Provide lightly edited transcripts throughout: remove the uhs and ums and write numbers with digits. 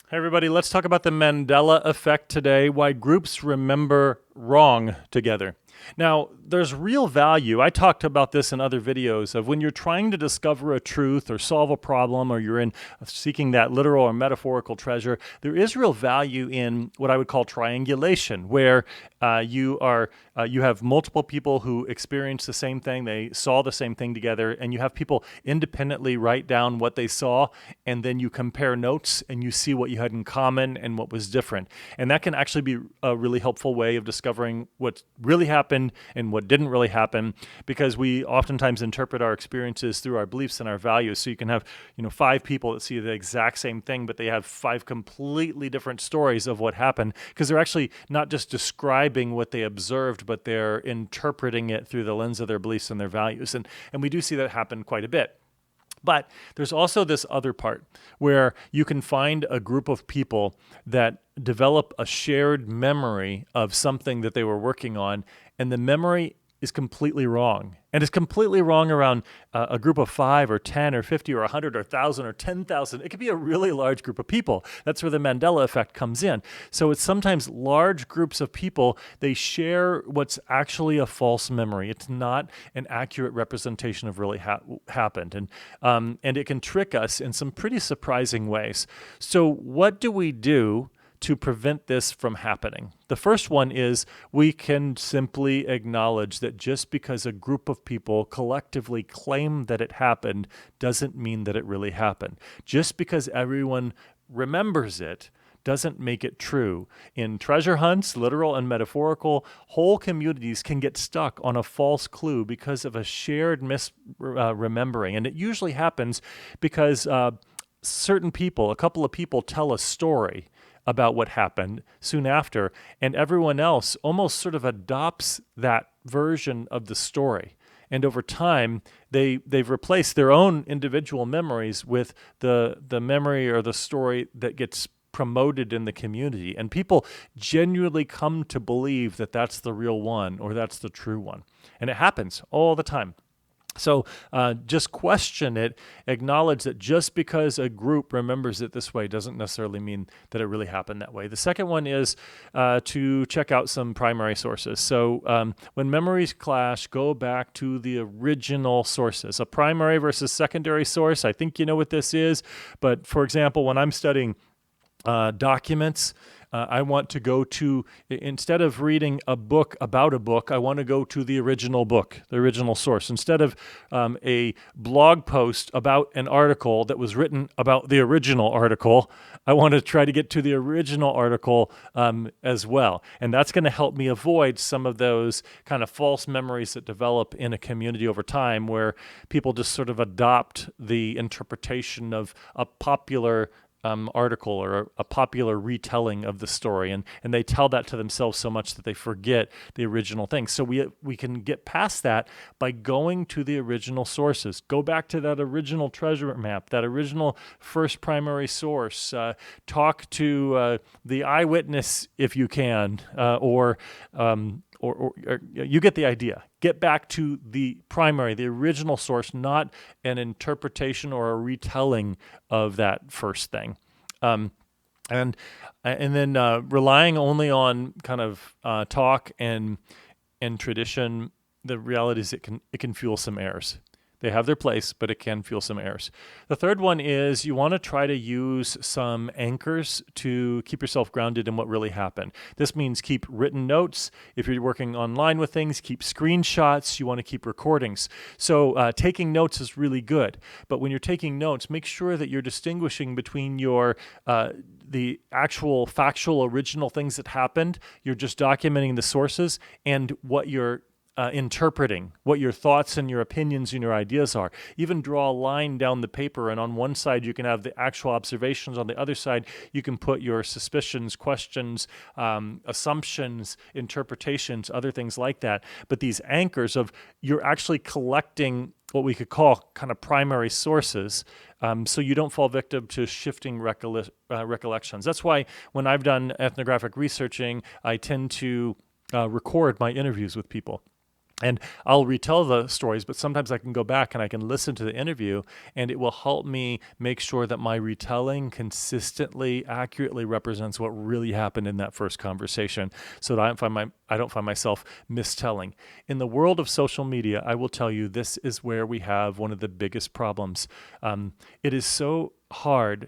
Hey everybody, let's talk about the Mandela Effect today, why groups remember wrong together. Now, there's real value. I talked about this in other videos of when you're trying to discover a truth or solve a problem or you're in seeking that literal or metaphorical treasure, there is real value in what I would call triangulation, where you have multiple people who experience the same thing, they saw the same thing together, and you have people independently write down what they saw, and then you compare notes and you see what you had in common and what was different. And that can actually be a really helpful way of discovering what really happened and what didn't really happen, because we oftentimes interpret our experiences through our beliefs and our values. So you can have, five people that see the exact same thing, but they have five completely different stories of what happened, because they're actually not just describing what they observed, but they're interpreting it through the lens of their beliefs and their values. And we do see that happen quite a bit. But there's also this other part where you can find a group of people that develop a shared memory of something that they were working on, and the memory is completely wrong. And it's completely wrong around a group of 5 or 10 or 50 or 100 or 1,000 or 10,000. It could be a really large group of people. That's where the Mandela effect comes in. So it's sometimes large groups of people, they share what's actually a false memory. It's not an accurate representation of really happened. And it can trick us in some pretty surprising ways. So what do we do to prevent this from happening? The first one is we can simply acknowledge that just because a group of people collectively claim that it happened doesn't mean that it really happened. Just because everyone remembers it doesn't make it true. In treasure hunts, literal and metaphorical, whole communities can get stuck on a false clue because of a shared misremembering. And it usually happens because certain people, a couple of people, tell a story about what happened soon after, and everyone else almost sort of adopts that version of the story. And over time, they've replaced their own individual memories with the memory or the story that gets promoted in the community. And people genuinely come to believe that that's the real one or that's the true one. And it happens all the time. So just question it, acknowledge that just because a group remembers it this way doesn't necessarily mean that it really happened that way. The second one is to check out some primary sources. So when memories clash, go back to the original sources. A primary versus secondary source, I think you know what this is. But for example, when I'm studying documents, I want to go to, instead of reading a book about a book, I want to go to the original book, the original source. Instead of a blog post about an article that was written about the original article, I want to try to get to the original article as well. And that's going to help me avoid some of those kind of false memories that develop in a community over time, where people just sort of adopt the interpretation of a popular article or a popular retelling of the story, and they tell that to themselves so much that they forget the original thing. So we can get past that by going to the original sources. Go back to that original treasure map, that original first primary source. Talk to the eyewitness if you can, or you get the idea. Get back to the primary, the original source, not an interpretation or a retelling of that first thing. And then relying only on kind of talk and tradition, the reality is it can fuel some errors. They have their place, but it can fuel some errors. The third one is you want to try to use some anchors to keep yourself grounded in what really happened. This means keep written notes. If you're working online with things, keep screenshots. You want to keep recordings. So taking notes is really good. But when you're taking notes, make sure that you're distinguishing between your the actual factual original things that happened. You're just documenting the sources and what you're interpreting, what your thoughts and your opinions and your ideas are. Even draw a line down the paper, and on one side you can have the actual observations, on the other side you can put your suspicions, questions, assumptions, interpretations, other things like that. But these anchors of you're actually collecting what we could call kind of primary sources, so you don't fall victim to shifting recollections. That's why when I've done ethnographic researching, I tend to record my interviews with people. And I'll retell the stories, but sometimes I can go back and I can listen to the interview, and it will help me make sure that my retelling consistently, accurately represents what really happened in that first conversation, so that I don't find myself mistelling. In the world of social media, I will tell you this is where we have one of the biggest problems. It is so hard.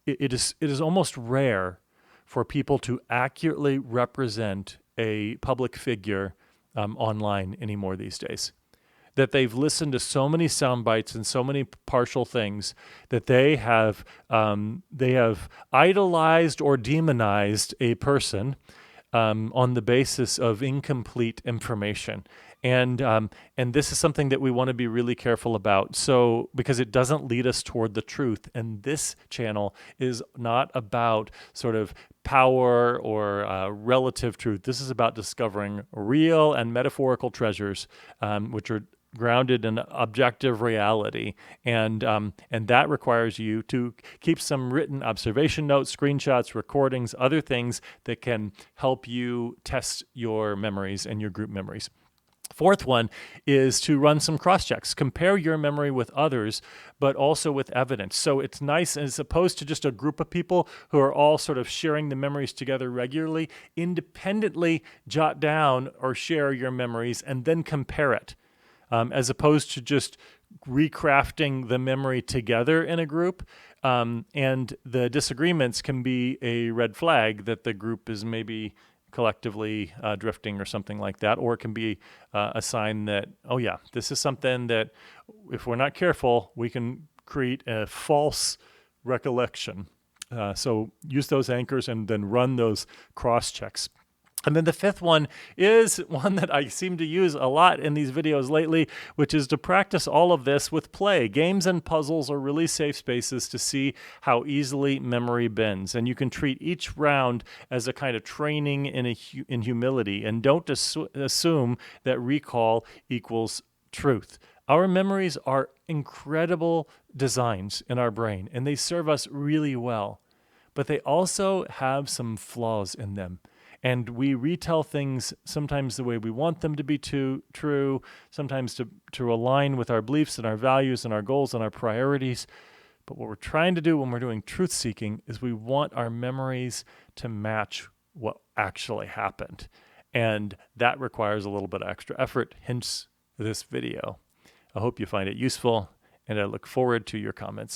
It is almost rare for people to accurately represent a public figure online anymore these days. That they've listened to so many sound bites and so many partial things that they have idolized or demonized a person on the basis of incomplete information. And this is something that we want to be really careful about. So, because it doesn't lead us toward the truth. And this channel is not about sort of power or relative truth. This is about discovering real and metaphorical treasures, which are grounded in objective reality, and that requires you to keep some written observation notes, screenshots, recordings, other things that can help you test your memories and your group memories. Fourth one is to run some cross-checks. Compare your memory with others, but also with evidence. So it's nice, as opposed to just a group of people who are all sort of sharing the memories together regularly, independently jot down or share your memories and then compare it, as opposed to just recrafting the memory together in a group. And the disagreements can be a red flag that the group is maybe collectively drifting or something like that, or it can be a sign that, oh yeah, this is something that if we're not careful, we can create a false recollection. So use those anchors and then run those cross checks. And then the fifth one is one that I seem to use a lot in these videos lately, which is to practice all of this with play. Games and puzzles are really safe spaces to see how easily memory bends. And you can treat each round as a kind of training in humility. And don't assume that recall equals truth. Our memories are incredible designs in our brain, and they serve us really well. But they also have some flaws in them. And we retell things sometimes the way we want them to be true, sometimes to align with our beliefs and our values and our goals and our priorities. But what we're trying to do when we're doing truth seeking is we want our memories to match what actually happened. And that requires a little bit of extra effort, hence this video. I hope you find it useful, and I look forward to your comments.